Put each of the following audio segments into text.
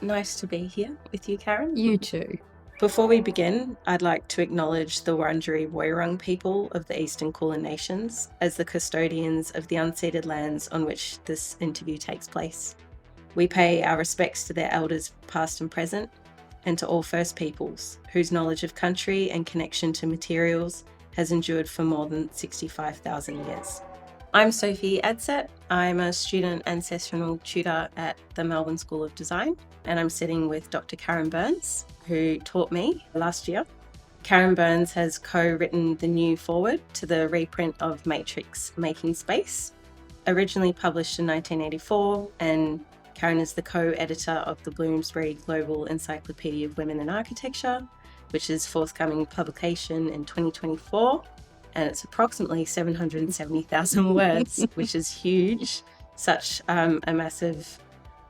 Nice to be here with you, Karen. You too. Before we begin, I'd like to acknowledge the Wurundjeri Woiwurrung people of the Eastern Kulin Nations as the custodians of the unceded lands on which this interview takes place. We pay our respects to their elders past and present, and to all First Peoples whose knowledge of country and connection to materials has endured for more than 65,000 years. I'm Sophie Adsett. I'm a student ancestral tutor at the Melbourne School of Design, and I'm sitting with Dr. Karen Burns, who taught me last year. Karen Burns has co-written the new foreword to the reprint of Matrix Making Space, originally published in 1984, and Karen is the co-editor of the Bloomsbury Global Encyclopedia of Women in Architecture, which is forthcoming publication in 2024. And it's approximately 770,000 words, which is huge. Such a massive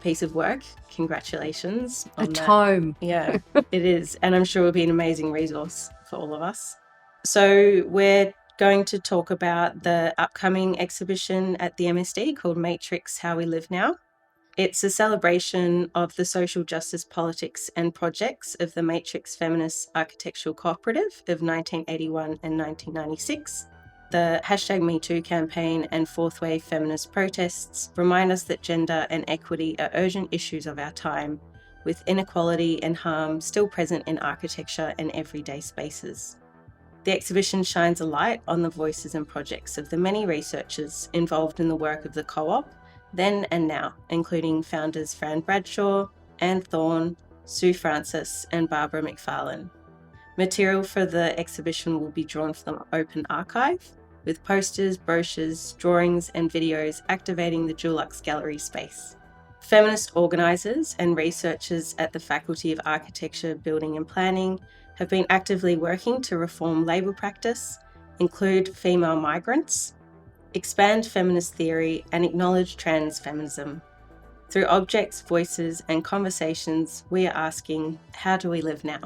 piece of work. Congratulations on that. Tome. Yeah, it is. And I'm sure it'll be an amazing resource for all of us. So we're going to talk about the upcoming exhibition at the MSD called Matrix, How We Live Now. It's a celebration of the social justice politics and projects of the Matrix Feminist Architectural Cooperative of 1981 and 1996. The #MeToo campaign and fourth wave feminist protests remind us that gender and equity are urgent issues of our time, with inequality and harm still present in architecture and everyday spaces. The exhibition shines a light on the voices and projects of the many researchers involved in the work of the co-op, then and now, including founders Fran Bradshaw, Anne Thorne, Sue Francis, and Barbara McFarlane. Material for the exhibition will be drawn from the Open Archive, with posters, brochures, drawings, and videos activating the Dulux Gallery space. Feminist organisers and researchers at the Faculty of Architecture, Building and Planning have been actively working to reform labour practice, include female migrants, expand feminist theory, and acknowledge trans feminism. Through objects, voices, and conversations, we are asking, how do we live now?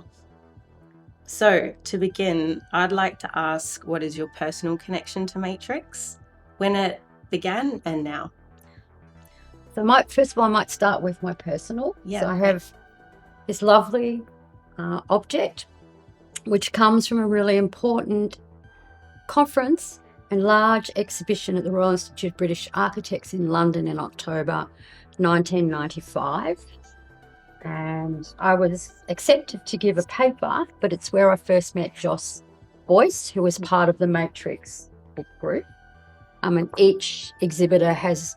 So, to begin, I'd like to ask, what is your personal connection to Matrix? When it began and now? So first of all, I might start with my personal. Yeah. So I have this lovely object, which comes from a really important conference and large exhibition at the Royal Institute of British Architects in London in October 1995. And I was accepted to give a paper, but it's where I first met Joss Boyce, who was part of the Matrix book group. And each exhibitor has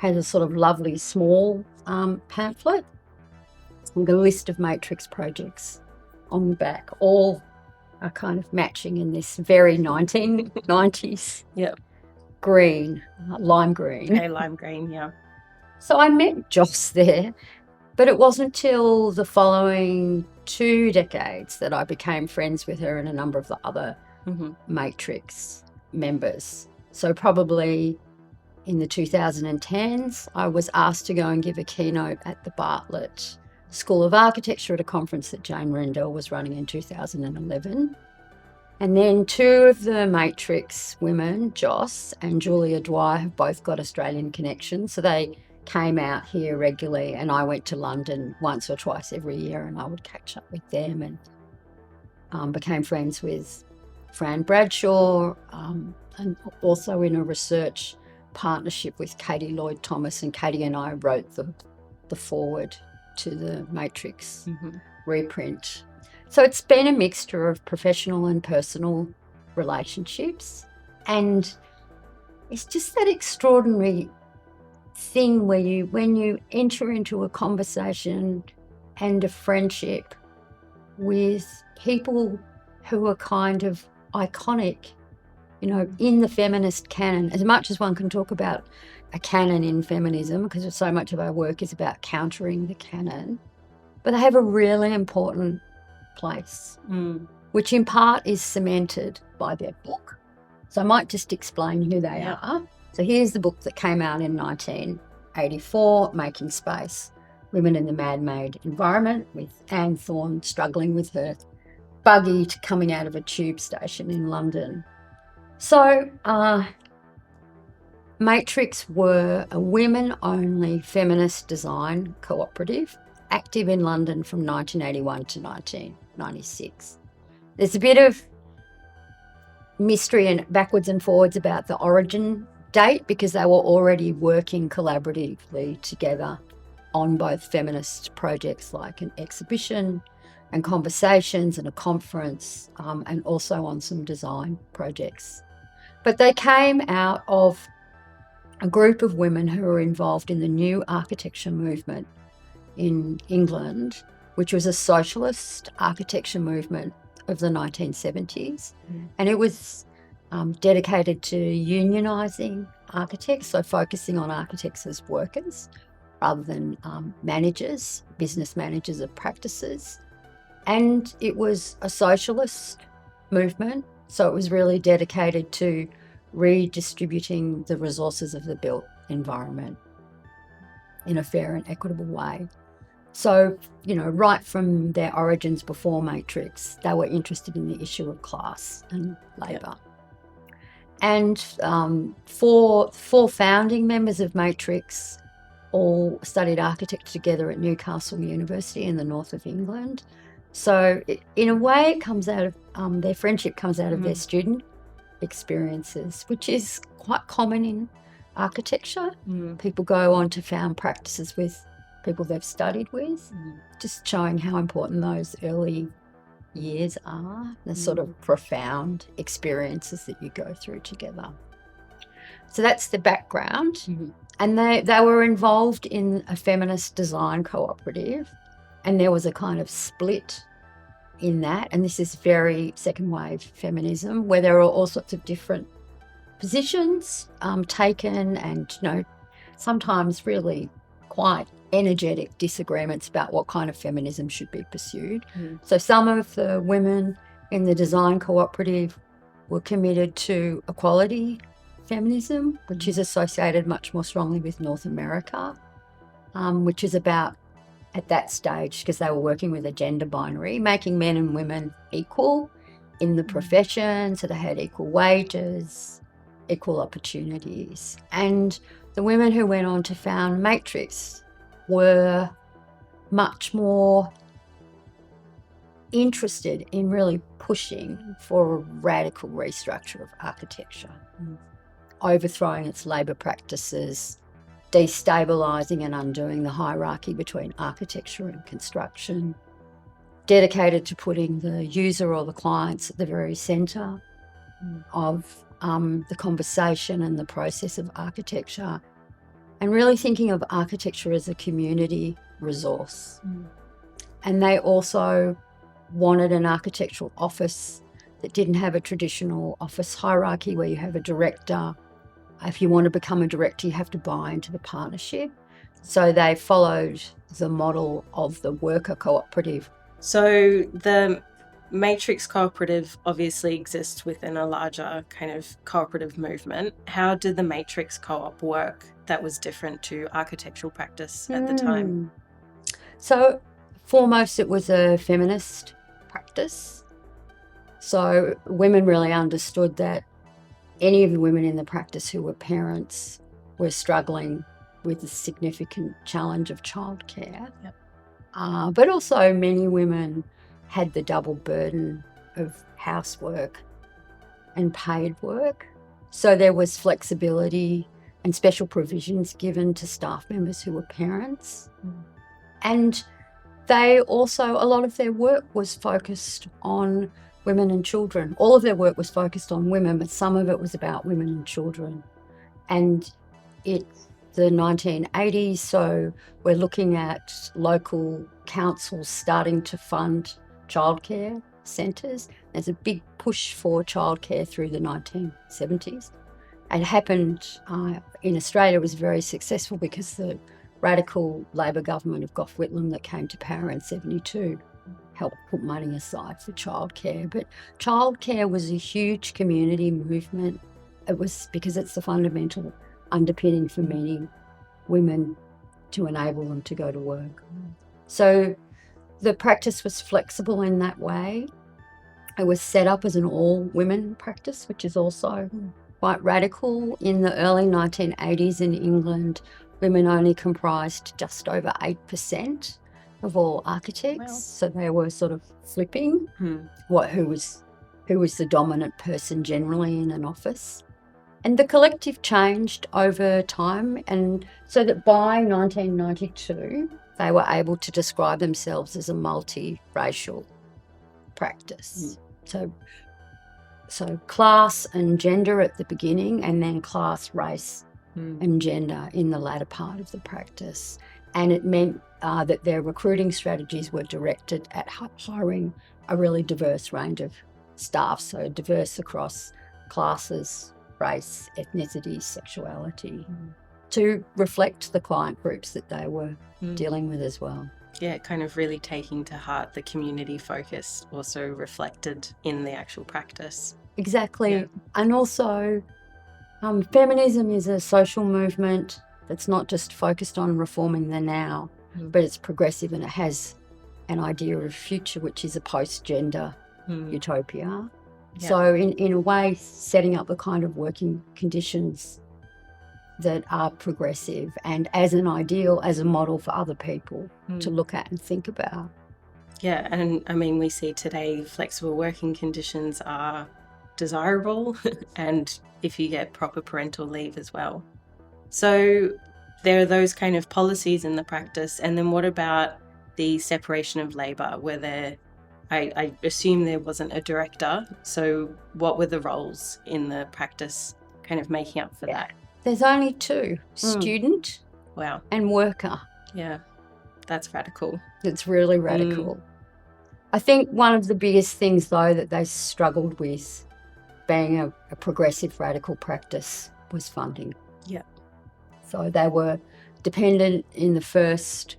a sort of lovely small pamphlet with a list of Matrix projects on the back, all are kind of matching in this very 1990s green, lime green. Okay, lime green, yeah. So I met Joss there, but it wasn't till the following 2 decades that I became friends with her and a number of the other Matrix members. So probably in the 2010s, I was asked to go and give a keynote at the Bartlett School of Architecture at a conference that Jane Rendell was running in 2011. And then 2 of the Matrix women, Joss and Julia Dwyer, have both got Australian connections. So they came out here regularly, and I went to London once or twice every year, and I would catch up with them, and became friends with Fran Bradshaw, and also in a research partnership with Katie Lloyd-Thomas, and Katie and I wrote the foreword to the Matrix reprint. So it's been a mixture of professional and personal relationships, and it's just that extraordinary thing where when you enter into a conversation and a friendship with people who are kind of iconic, in the feminist canon, as much as one can talk about a canon in feminism, because so much of our work is about countering the canon, but they have a really important place, which in part is cemented by their book. So I might just explain who they are. So here's the book that came out in 1984, Making Space, Women in the Man-Made Environment, with Anne Thorne struggling with her buggy coming out of a tube station in London. So Matrix were a women-only feminist design cooperative active in London from 1981 to 1996. There's a bit of mystery and backwards and forwards about the origin date because they were already working collaboratively together on both feminist projects like an exhibition and conversations and a conference, and also on some design projects. But they came out of a group of women who were involved in the new architecture movement in England, which was a socialist architecture movement of the 1970s. And it was dedicated to unionising architects, so focusing on architects as workers rather than managers, business managers of practices. And it was a socialist movement, so it was really dedicated to redistributing the resources of the built environment in a fair and equitable way. So, right from their origins before Matrix, they were interested in the issue of class and labour. Yep. And four founding members of Matrix all studied architecture together at Newcastle University in the north of England. So, in a way, it comes out of their friendship comes out of their student experiences, which is quite common in architecture. People go on to found practices with people they've studied with, just showing how important those early years are, the sort of profound experiences that you go through together. So that's the background. And they were involved in a feminist design cooperative, and there was a kind of split in that, and this is very second wave feminism, where there are all sorts of different positions taken, and sometimes really quite energetic disagreements about what kind of feminism should be pursued. So some of the women in the design cooperative were committed to equality feminism, which is associated much more strongly with North America, which is about, at that stage, because they were working with a gender binary, making men and women equal in the profession, so they had equal wages, equal opportunities. And the women who went on to found Matrix were much more interested in really pushing for a radical restructure of architecture, overthrowing its labour practices, destabilising and undoing the hierarchy between architecture and construction, dedicated to putting the user or the clients at the very centre of the conversation and the process of architecture, and really thinking of architecture as a community resource. And they also wanted an architectural office that didn't have a traditional office hierarchy where you have a director. If you want to become a director, you have to buy into the partnership. So they followed the model of the worker cooperative. So the Matrix cooperative obviously exists within a larger kind of cooperative movement. How did the Matrix co-op work that was different to architectural practice at the time? So foremost, it was a feminist practice. So women really understood that any of the women in the practice who were parents were struggling with the significant challenge of childcare. But also many women had the double burden of housework and paid work. So there was flexibility and special provisions given to staff members who were parents. And they also, a lot of their work was focused on women and children. All of their work was focused on women, but some of it was about women and children. And it's the 1980s, so we're looking at local councils starting to fund childcare centres. There's a big push for childcare through the 1970s. It happened in Australia, was very successful because the radical Labor government of Gough Whitlam that came to power in 1972 helped put money aside for childcare. But childcare was a huge community movement. It was because it's the fundamental underpinning for many women to enable them to go to work. So the practice was flexible in that way. It was set up as an all-women practice, which is also quite radical. In the early 1980s in England, women only comprised just over 8% of all architects. Wow. So they were sort of flipping who was the dominant person generally in an office. And the collective changed over time, and so that by 1992 they were able to describe themselves as a multiracial practice. So class and gender at the beginning, and then class, race and gender in the latter part of the practice. And it meant that their recruiting strategies were directed at hiring a really diverse range of staff, so diverse across classes, race, ethnicity, sexuality, to reflect the client groups that they were dealing with as well. Yeah, kind of really taking to heart the community focus, also reflected in the actual practice. Exactly. Yeah. And also, feminism is a social movement that's not just focused on reforming the now, but it's progressive, and it has an idea of future, which is a post-gender utopia. Yeah. So in a way, setting up the kind of working conditions that are progressive and as an ideal, as a model for other people to look at and think about. Yeah, and I mean, we see today flexible working conditions are desirable and if you get proper parental leave as well. So there are those kind of policies in the practice. And then what about the separation of labour, where I assume there wasn't a director. So what were the roles in the practice kind of making up for that? There's only two, student and worker. Yeah, that's radical. It's really radical. I think one of the biggest things, though, that they struggled with being a progressive radical practice was funding. Yeah. So they were dependent in the first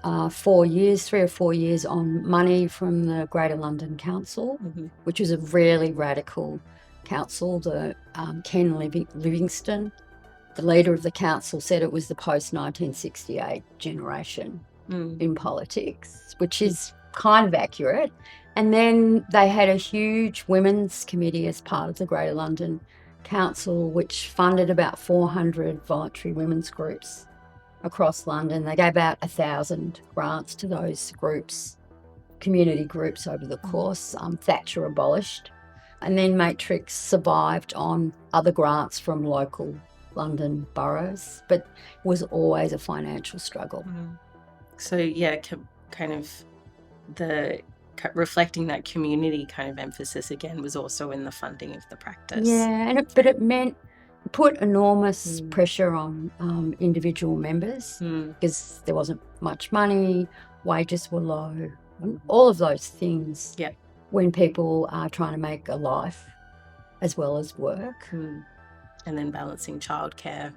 3 or 4 years on money from the Greater London Council, which was a really radical council. The Ken Livingstone, the leader of the council, said it was the post-1968 generation in politics, which is kind of accurate. And then they had a huge women's committee as part of the Greater London Council, which funded about 400 voluntary women's groups across London. They gave out 1,000 grants to those groups, community groups, over the course. Thatcher abolished. And then Matrix survived on other grants from local London boroughs, but was always a financial struggle. So, yeah, kind of reflecting that community kind of emphasis again was also in the funding of the practice. Yeah, but it put enormous pressure on individual members because there wasn't much money, wages were low, and all of those things. Yeah. When people are trying to make a life as well as work. And then balancing childcare,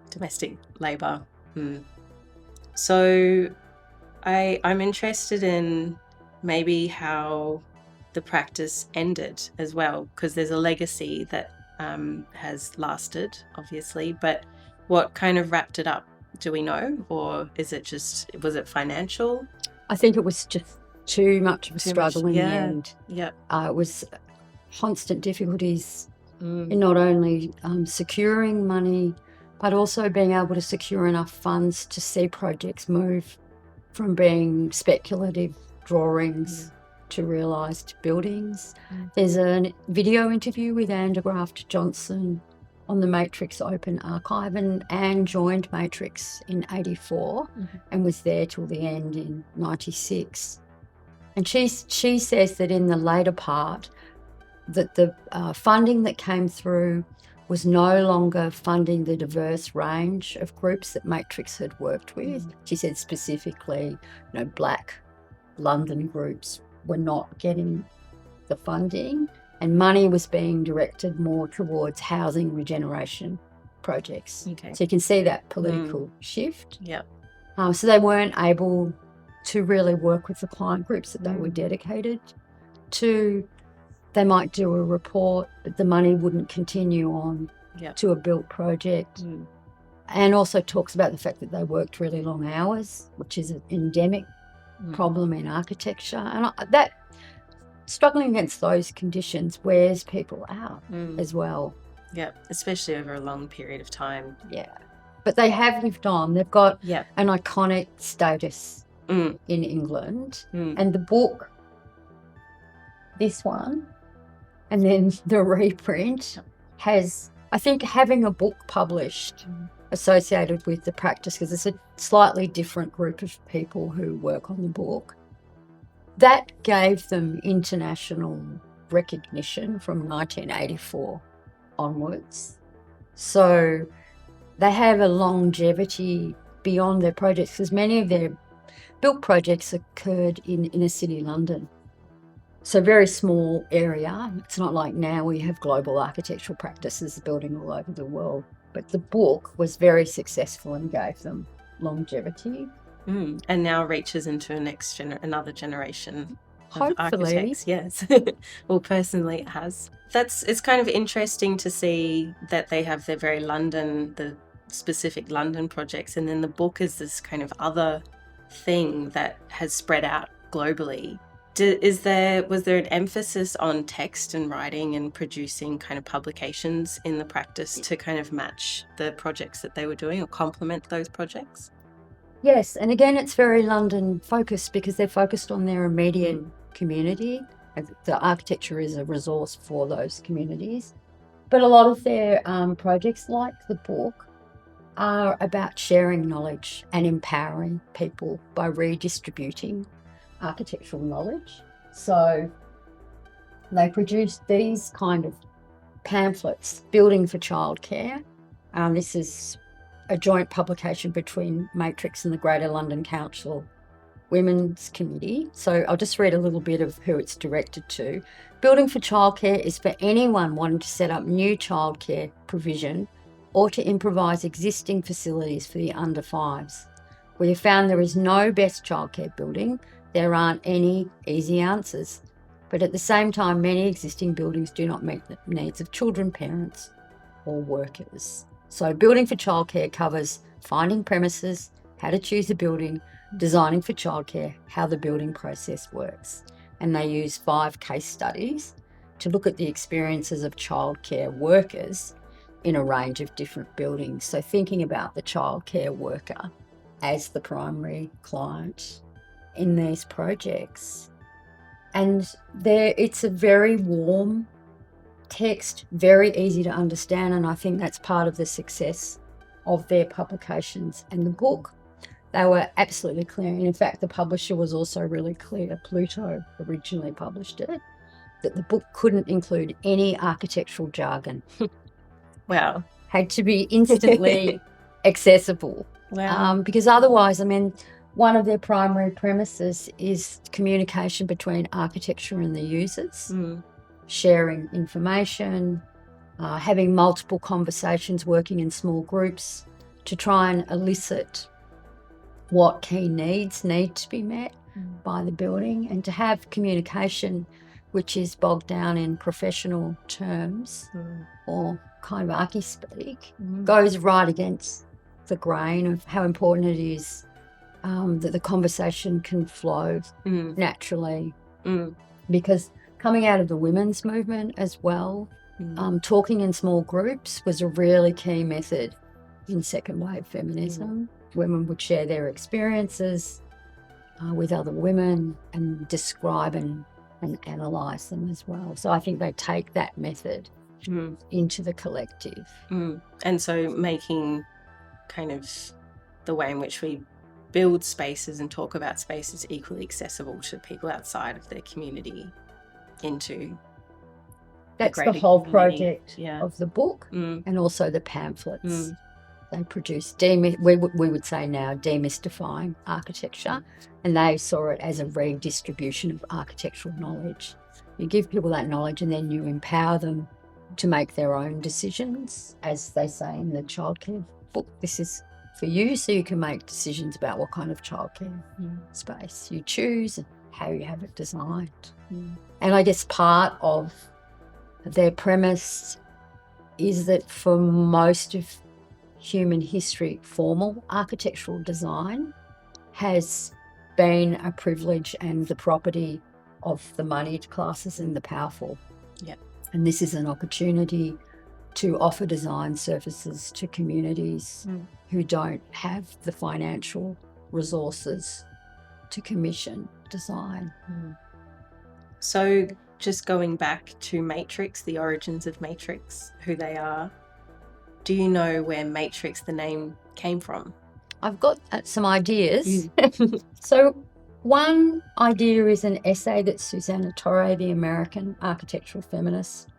domestic labour. So I'm interested in maybe how the practice ended as well, because there's a legacy that has lasted, obviously, but what kind of wrapped it up? Do we know? Or was it financial? I think it was just too much of a struggle in the end. Yeah. It was constant difficulties in not only securing money, but also being able to secure enough funds to see projects move from being speculative drawings to realised buildings. There's a video interview with Anne de Graft Johnson on the Matrix Open Archive, and Anne joined Matrix in 84 and was there till the end in 96. And she says that in the later part that the funding that came through was no longer funding the diverse range of groups that Matrix had worked with. She said specifically, Black London groups were not getting the funding, and money was being directed more towards housing regeneration projects. Okay. So you can see that political shift. Yeah. So they weren't able to really work with the client groups that they were dedicated to. They might do a report, but the money wouldn't continue on to a built project. And also talks about the fact that they worked really long hours, which is an endemic problem in architecture. And that struggling against those conditions wears people out as well. Yeah, especially over a long period of time. Yeah. But they have lived on. They've got an iconic status in England. And the book, this one, and then the reprint has, I think, having a book published associated with the practice, because it's a slightly different group of people who work on the book, that gave them international recognition from 1984 onwards. So they have a longevity beyond their projects, because many of their built projects occurred in inner city London. So very small area. It's not like now we have global architectural practices building all over the world. But the book was very successful and gave them longevity. And now reaches into another generation of Hopefully. architects. Yes. Well, personally, it has. It's kind of interesting to see that they have their very the specific London projects, and then the book is this kind of other thing that has spread out globally. Was there an emphasis on text and writing and producing kind of publications in the practice to kind of match the projects that they were doing or complement those projects? Yes, and again, it's very London focused because they're focused on their immediate community. The architecture is a resource for those communities. But a lot of their projects, like the book, are about sharing knowledge and empowering people by redistributing architectural knowledge. So they produced these kind of pamphlets, Building for Childcare. This is a joint publication between Matrix and the Greater London Council Women's Committee. So I'll just read a little bit of who it's directed to. Building for Childcare is for anyone wanting to set up new childcare provision or to improvise existing facilities for the under fives. We have found there is no best childcare building. There aren't any easy answers. But at the same time, many existing buildings do not meet the needs of children, parents, or workers. So Building for Childcare covers finding premises, how to choose a building, designing for childcare, how the building process works. And they use 5 case studies to look at the experiences of childcare workers in a range of different buildings. So thinking about the childcare worker as the primary client in these projects. And it's a very warm text, very easy to understand, and I think that's part of the success of their publications. And the book, they were absolutely clear. And in fact, the publisher was also really clear, Pluto originally published it, that the book couldn't include any architectural jargon. Wow. Had to be instantly accessible. Wow. Because otherwise, I mean, one of their primary premises is communication between architecture and the users, sharing information, having multiple conversations, working in small groups to try and elicit what key needs need to be met by the building, and to have communication which is bogged down in professional terms or kind of archi-speak, goes right against the grain of how important it is that the conversation can flow naturally. Because coming out of the women's movement as well, talking in small groups was a really key method in second wave feminism. Women would share their experiences with other women and describe and analyse them as well. So I think they take that method into the collective. And so making kind of the way in which we build spaces and talk about spaces equally accessible to people outside of their community into that's the whole project of the book, and also the pamphlets they produce. We would say now demystifying architecture, and they saw it as a redistribution of architectural knowledge. You give people that knowledge and then you empower them to make their own decisions. As they say in the childcare book, this is for you, so you can make decisions about what kind of childcare space you choose and how you have it designed. And I guess part of their premise is that for most of human history, formal architectural design has been a privilege and the property of the moneyed classes and the powerful. And this is an opportunity to offer design services to communities who don't have the financial resources to commission design. So just going back to Matrix, the origins of Matrix, who they are, do you know where Matrix, the name, came from? I've got some ideas. So one idea is an essay that Susanna Torre, the American architectural feminist,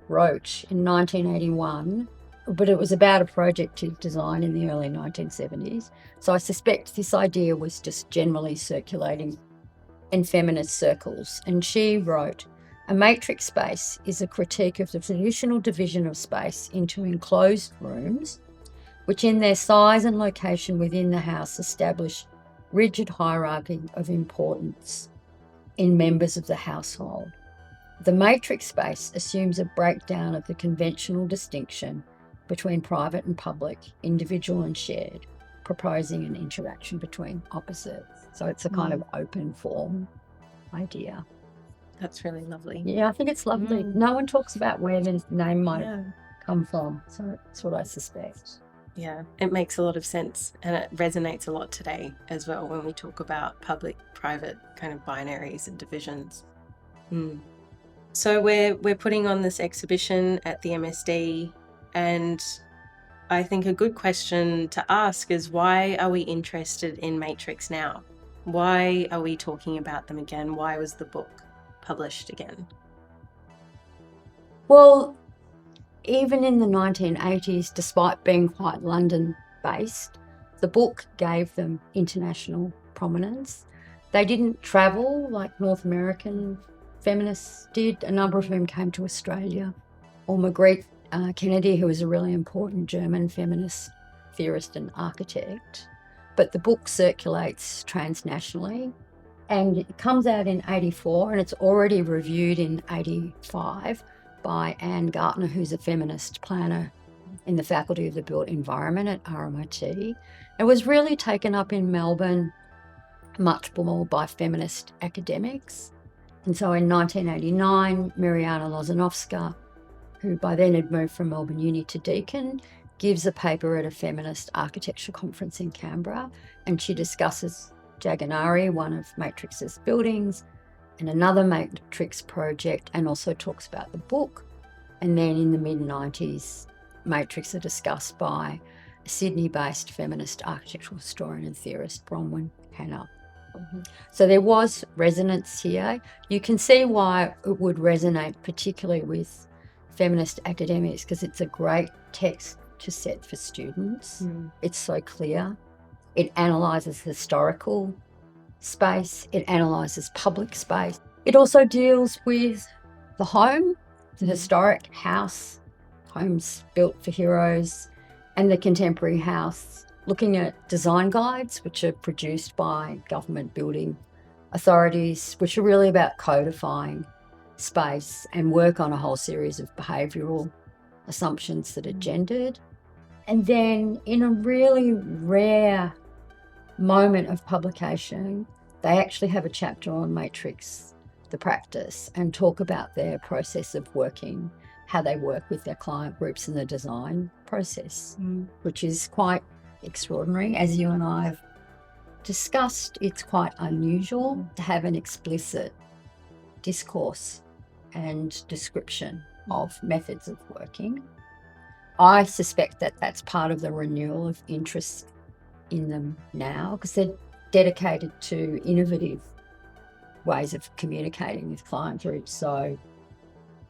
wrote in 1981, but it was about a projective design in the early 1970s. So I suspect this idea was just generally circulating in feminist circles. And she wrote, "A matrix space is a critique of the traditional division of space into enclosed rooms, which in their size and location within the house establish rigid hierarchy of importance in members of the household. The matrix space assumes a breakdown of the conventional distinction between private and public, individual and shared, proposing an interaction between opposites." So it's a kind of open form idea. That's really lovely. Yeah, I think it's lovely. No one talks about where the name might come from, so that's what I suspect. Yeah, it makes a lot of sense, and it resonates a lot today as well when we talk about public-private kind of binaries and divisions. So we're putting on this exhibition at the MSD, and I think a good question to ask is, why are we interested in Matrix now? Why are we talking about them again? Why was the book published again? Well, even in the 1980s, despite being quite London-based, the book gave them international prominence. They didn't travel like North American feminists did, a number of whom came to Australia, or Marguerite Kennedy, who was a really important German feminist theorist and architect. But the book circulates transnationally, and it comes out in 84, and it's already reviewed in 85 by Anne Gartner, who's a feminist planner in the Faculty of the Built Environment at RMIT. It was really taken up in Melbourne much more by feminist academics. And so in 1989, Mirjana Lozanovska, who by then had moved from Melbourne Uni to Deakin, gives a paper at a feminist architecture conference in Canberra, and she discusses Jagannarii, one of Matrix's buildings, and another Matrix project, and also talks about the book. And then in the mid-90s, Matrix are discussed by a Sydney-based feminist architectural historian and theorist, Bronwyn Hannah. So there was resonance here. You can see why it would resonate particularly with feminist academics, because it's a great text to set for students. It's so clear. It analyses historical space. It analyses public space. It also deals with the home, the historic house, homes built for heroes, and the contemporary house, looking at design guides, which are produced by government building authorities, which are really about codifying space, and work on a whole series of behavioural assumptions that are gendered. And then in a really rare moment of publication, they actually have a chapter on Matrix, the practice, and talk about their process of working, how they work with their client groups in the design process, which is quite extraordinary. As you and I have discussed, it's quite unusual to have an explicit discourse and description of methods of working. I suspect that that's part of the renewal of interest in them now, because they're dedicated to innovative ways of communicating with client groups. So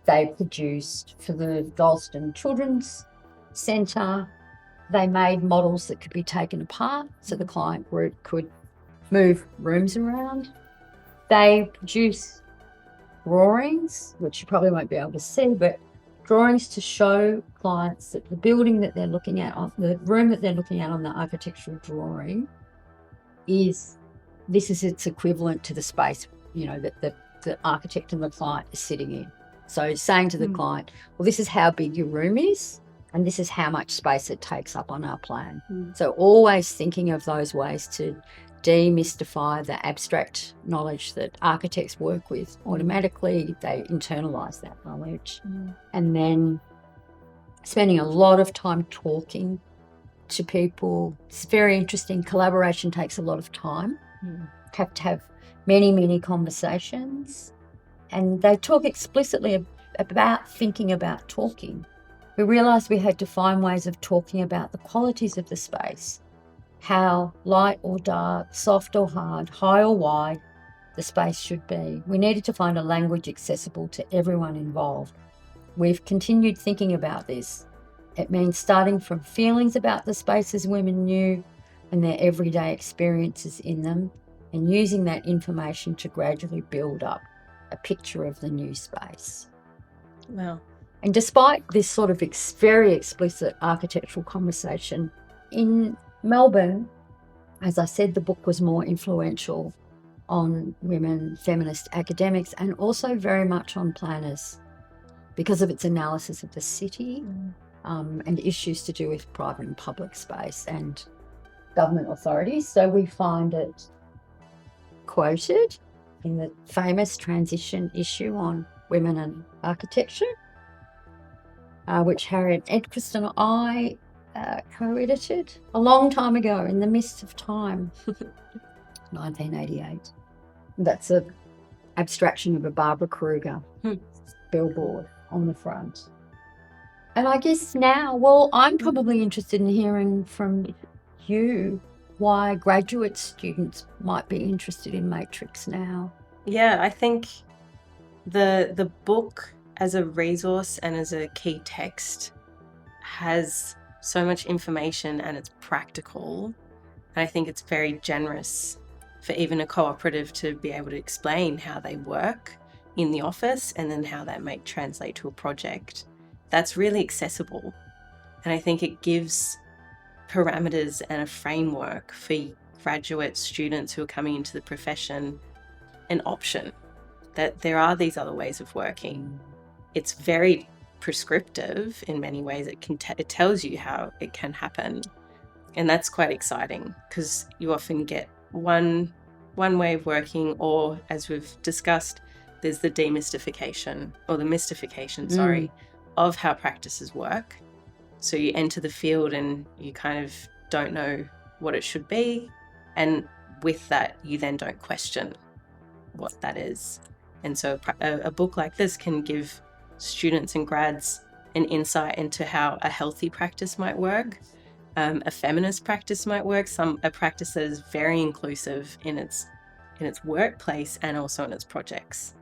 they produced for the Dalston Children's Centre, they made models that could be taken apart so the client group could move rooms around. They produced drawings, which you probably won't be able to see, but drawings to show clients that the building that they're looking at, the room that they're looking at on the architectural drawing, is its equivalent to the space, that the architect and the client is sitting in. So saying to the client, well, this is how big your room is, and this is how much space it takes up on our plan. So always thinking of those ways to demystify the abstract knowledge that architects work with. Automatically, they internalise that knowledge. And then spending a lot of time talking to people. It's very interesting. Collaboration takes a lot of time. have to have many, many conversations, and they talk explicitly about thinking about talking. We realised we had to find ways of talking about the qualities of the space, how light or dark, soft or hard, high or wide the space should be. We needed to find a language accessible to everyone involved. We've continued thinking about this. It means starting from feelings about the spaces women knew and their everyday experiences in them, and using that information to gradually build up a picture of the new space. Wow. And despite this sort of very explicit architectural conversation, in Melbourne, as I said, the book was more influential on women feminist academics and also very much on planners because of its analysis of the city and issues to do with private and public space and government authorities. So we find it quoted in the famous transition issue on women and architecture, which Harriet Edquist and I co-edited a long time ago, in the midst of time, 1988. That's an abstraction of a Barbara Kruger billboard on the front. And I guess now, well, I'm probably interested in hearing from you why graduate students might be interested in Matrix now. Yeah, I think the book as a resource and as a key text has so much information and it's practical. And I think it's very generous for even a cooperative to be able to explain how they work in the office and then how that might translate to a project. That's really accessible. And I think it gives parameters and a framework for graduate students who are coming into the profession an option, that there are these other ways of working. It's very prescriptive in many ways. It tells you how it can happen. And that's quite exciting because you often get one way of working, or as we've discussed, there's the demystification or the mystification, of how practices work. So you enter the field and you kind of don't know what it should be. And with that, you then don't question what that is. And so a book like this can give students and grads an insight into how a healthy practice might work, a feminist practice might work, a practice that is very inclusive in its workplace and also in its projects.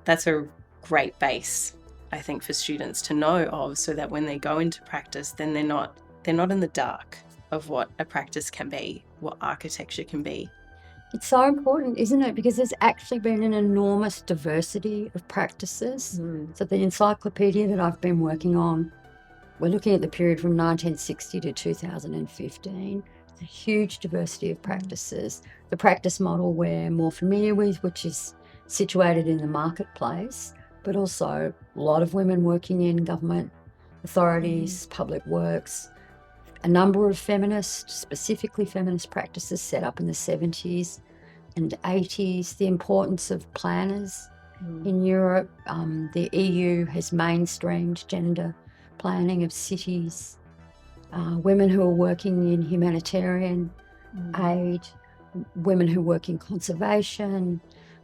That's a great base, I think, for students to know of, so that when they go into practice, then they're not in the dark of what a practice can be, what architecture can be. It's so important, isn't it? Because there's actually been an enormous diversity of practices. So the encyclopedia that I've been working on, we're looking at the period from 1960 to 2015. It's a huge diversity of practices. The practice model we're more familiar with, which is situated in the marketplace, but also a lot of women working in government authorities, public works, a number of specifically feminist practices set up in the 70s and 80s, the importance of planners in Europe. The EU has mainstreamed gender planning of cities, women who are working in humanitarian aid, women who work in conservation,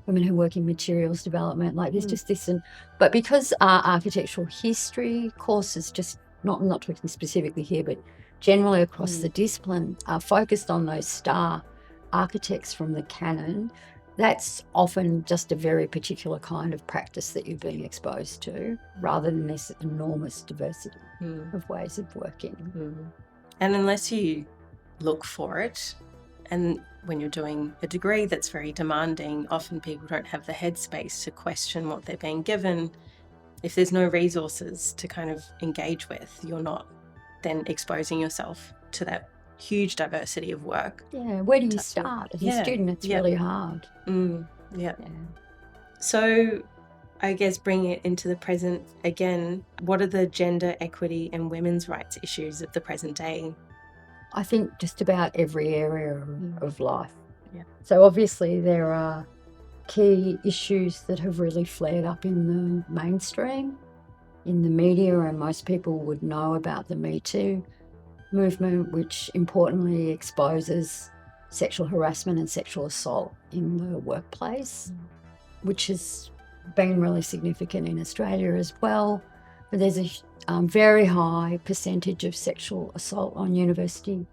women who work in materials development. Like there's just this, but because our architectural history courses, just not talking specifically here, but generally across the discipline, are focused on those star architects from the canon, that's often just a very particular kind of practice that you're being exposed to, rather than this enormous diversity of ways of working. And unless you look for it, and when you're doing a degree that's very demanding, often people don't have the headspace to question what they're being given. If there's no resources to kind of engage with, you're not then exposing yourself to that huge diversity of work. Yeah, where do you start? As a student, it's really hard. So I guess bringing it into the present again, what are the gender equity and women's rights issues of the present day? I think just about every area of life. So obviously there are key issues that have really flared up in the mainstream, in the media, and most people would know about the Me Too movement, which importantly exposes sexual harassment and sexual assault in the workplace, which has been really significant in Australia as well. But there's a very high percentage of sexual assault on university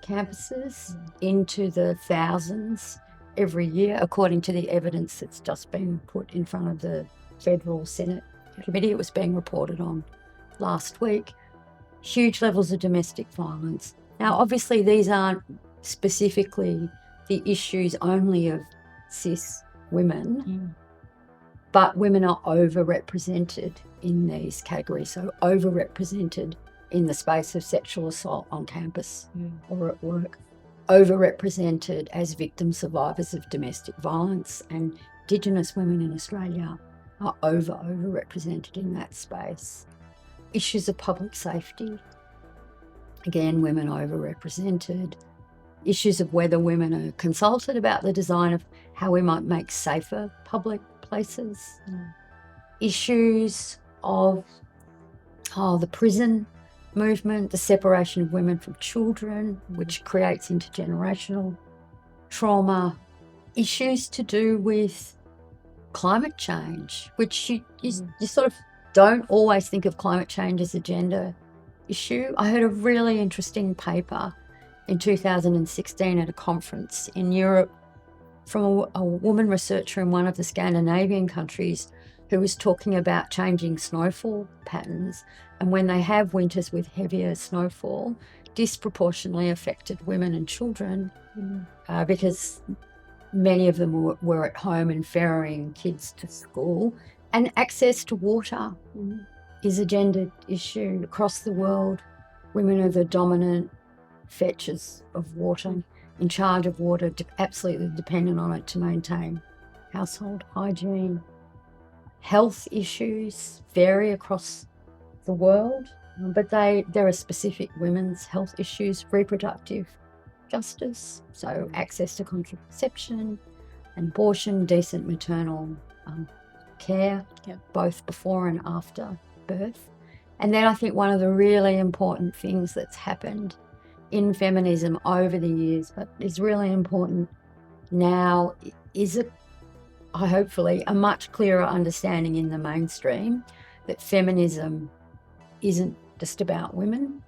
campuses, into the thousands every year, according to the evidence that's just been put in front of the Federal Senate Committee. It was being reported on last week. Huge levels of domestic violence. Now, obviously, these aren't specifically the issues only of cis women, but women are overrepresented in these categories. So overrepresented in the space of sexual assault on campus or at work, overrepresented as victim survivors of domestic violence, and Indigenous women in Australia are overrepresented in that space. Issues of public safety, again, women overrepresented. Issues of whether women are consulted about the design of how we might make safer public places. Issues of the prison movement, the separation of women from children, which creates intergenerational trauma. Issues to do with climate change, which you sort of don't always think of climate change as a gender issue. I heard a really interesting paper in 2016 at a conference in Europe from a woman researcher in one of the Scandinavian countries who was talking about changing snowfall patterns, and when they have winters with heavier snowfall, disproportionately affected women and children because many of them were at home and ferrying kids to school. And access to water is a gendered issue across the world. Women are the dominant fetchers of water, in charge of water, absolutely dependent on it to maintain household hygiene. Health issues vary across the world, but there are specific women's health issues, reproductive justice, so access to contraception and abortion, decent maternal care, both before and after birth. And then I think one of the really important things that's happened in feminism over the years, but is really important now, is hopefully a much clearer understanding in the mainstream that feminism isn't just about women.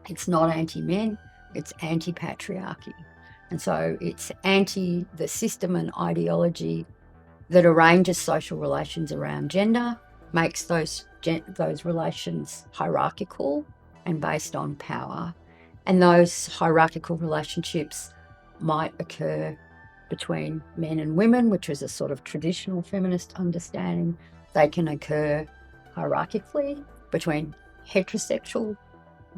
It's not anti-men, it's anti-patriarchy. And so it's anti the system and ideology that arranges social relations around gender, makes those relations hierarchical and based on power. And those hierarchical relationships might occur between men and women, which is a sort of traditional feminist understanding. They can occur hierarchically between heterosexual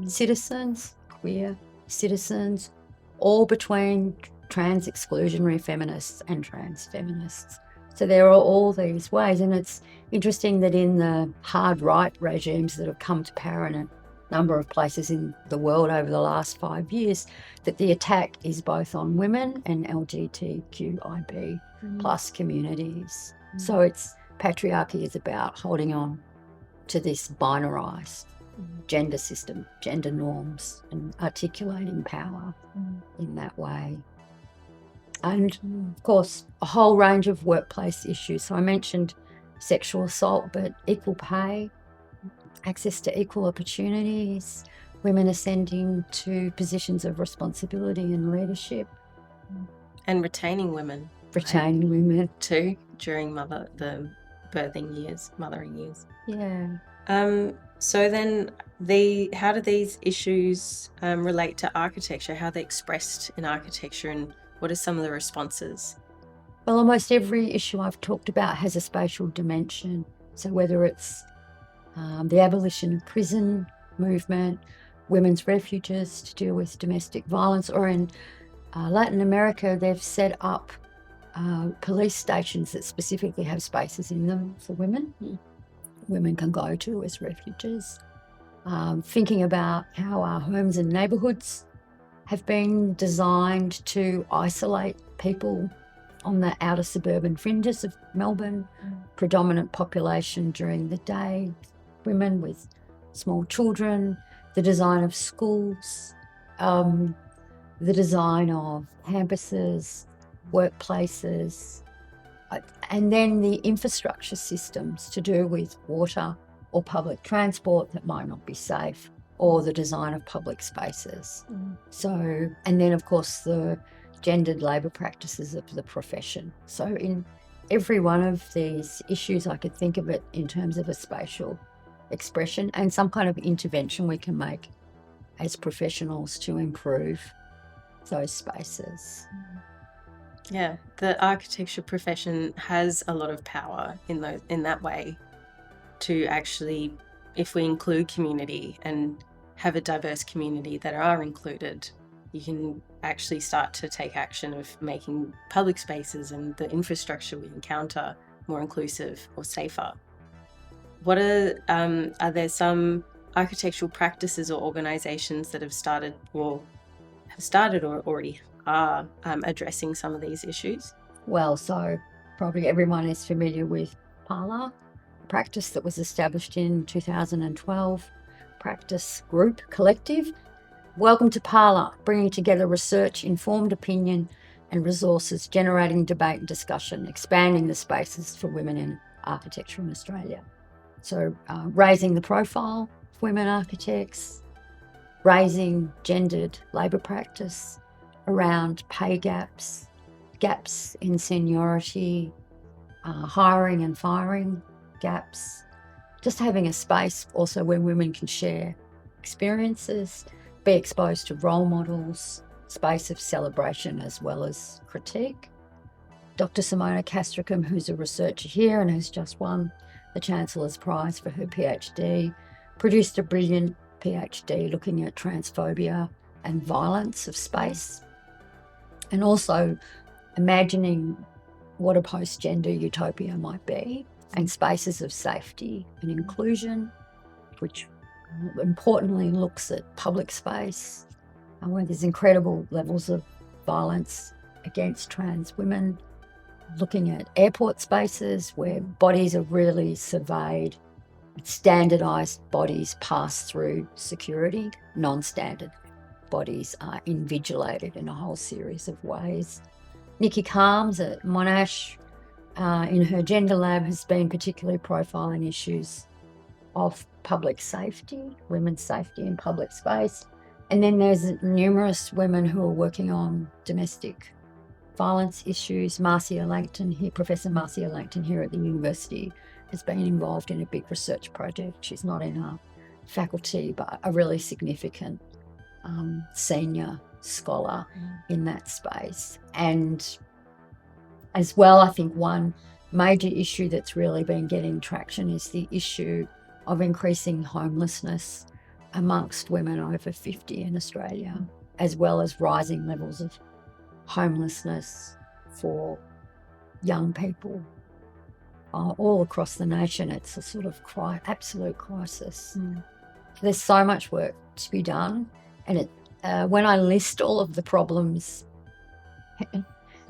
citizens, queer citizens, or between trans exclusionary feminists and trans feminists. So there are all these ways, and it's interesting that in the hard right regimes that have come to power in a number of places in the world over the last 5 years, that the attack is both on women and LGBTQIB plus communities. So it's patriarchy is about holding on to this binarised gender system, gender norms, and articulating power in that way. And of course, a whole range of workplace issues. So I mentioned sexual assault, but equal pay, access to equal opportunities, women ascending to positions of responsibility and leadership. And retaining women. Retaining women. Too, during the mothering years. Yeah. So then how do these issues relate to architecture? How are they expressed in architecture, and what are some of the responses? Well, almost every issue I've talked about has a spatial dimension. So whether it's the abolition of prison movement, women's refuges to deal with domestic violence, or in Latin America, they've set up police stations that specifically have spaces in them for women. Women can go to as refugees. Thinking about how our homes and neighbourhoods have been designed to isolate people on the outer suburban fringes of Melbourne, predominant population during the day, women with small children, the design of schools, the design of campuses, workplaces, and then the infrastructure systems to do with water or public transport that might not be safe, or the design of public spaces. So, and then of course the gendered labour practices of the profession. So in every one of these issues, I could think of it in terms of a spatial expression and some kind of intervention we can make as professionals to improve those spaces. Yeah, the architecture profession has a lot of power in that way to actually, if we include community and have a diverse community that are included, you can actually start to take action of making public spaces and the infrastructure we encounter more inclusive or safer. What are there some architectural practices or organisations that have started or already are addressing some of these issues? Well, so probably everyone is familiar with Parlour, a practice that was established in 2012, practice group collective. Welcome to Parlour, bringing together research, informed opinion and resources, generating debate and discussion, expanding the spaces for women in architecture in Australia. So raising the profile of women architects, raising gendered labour practice around pay gaps, gaps in seniority, hiring and firing gaps, just having a space also where women can share experiences, be exposed to role models, space of celebration as well as critique. Dr. Simona Castricum, who's a researcher here and has just won the Chancellor's Prize for her PhD, produced a brilliant PhD looking at transphobia and violence of space, and also imagining what a post-gender utopia might be, and spaces of safety and inclusion, which importantly looks at public space, where there's incredible levels of violence against trans women, looking at airport spaces where bodies are really surveyed, standardised bodies pass through security, non-standard bodies are invigilated in a whole series of ways. Nikki Calms at Monash in her gender lab has been particularly profiling issues of public safety, women's safety in public space. And then there's numerous women who are working on domestic violence issues. Professor Marcia Langton here at the university has been involved in a big research project. She's not in our faculty, but a really significant senior scholar in that space. And as well, I think one major issue that's really been getting traction is the issue of increasing homelessness amongst women over 50 in Australia, as well as rising levels of homelessness for young people all across the nation. It's a sort of absolute crisis. There's so much work to be done, and when I list all of the problems,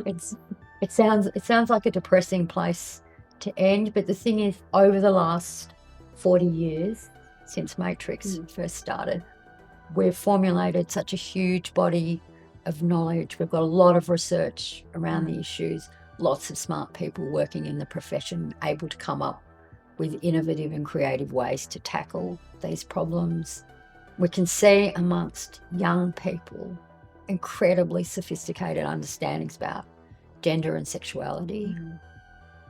it sounds like a depressing place to end. But the thing is, over the last 40 years since Matrix first started, we've formulated such a huge body of knowledge. We've got a lot of research around the issues, lots of smart people working in the profession, able to come up with innovative and creative ways to tackle these problems. We can see amongst young people incredibly sophisticated understandings about gender and sexuality.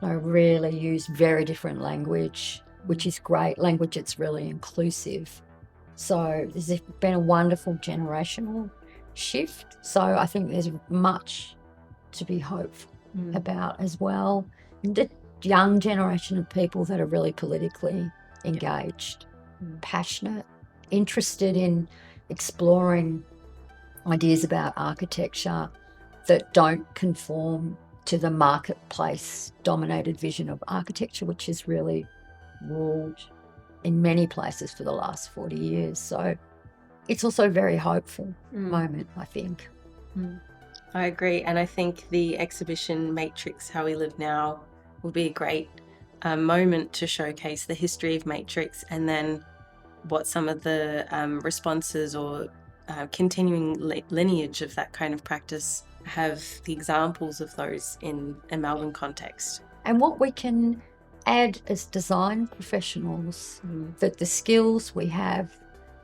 They really use very different language, which is great, language that's really inclusive. So there's been a wonderful generational shift. So I think there's much to be hopeful about as well. The young generation of people that are really politically engaged, passionate, interested in exploring ideas about architecture that don't conform to the marketplace-dominated vision of architecture, which has really ruled in many places for the last 40 years. So it's also a very hopeful moment, I think. I agree. And I think the exhibition Matrix, How We Live Now will be a great moment to showcase the history of Matrix, and then what some of the responses or continuing lineage of that kind of practice, have the examples of those in a Melbourne context. And what we can add as design professionals, that the skills we have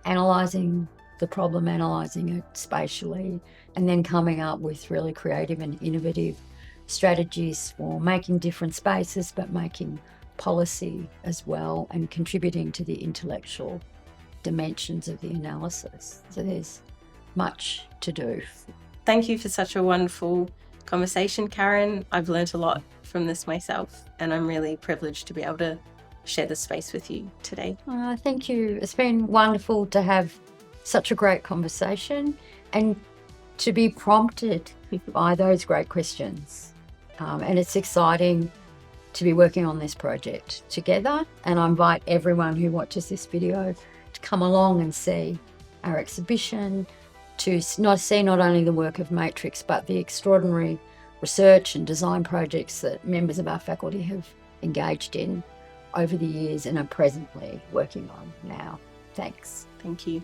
analysing the problem, analysing it spatially, and then coming up with really creative and innovative strategies for making different spaces, but making policy as well, and contributing to the intellectual dimensions of the analysis. So there's much to do. Thank you for such a wonderful conversation, Karen. I've learnt a lot from this myself, and I'm really privileged to be able to share the space with you today. Thank you. It's been wonderful to have such a great conversation and to be prompted by those great questions. And it's exciting to be working on this project together, and I invite everyone who watches this video to come along and see our exhibition, to see not only the work of Matrix, but the extraordinary research and design projects that members of our faculty have engaged in over the years and are presently working on now. Thanks. Thank you.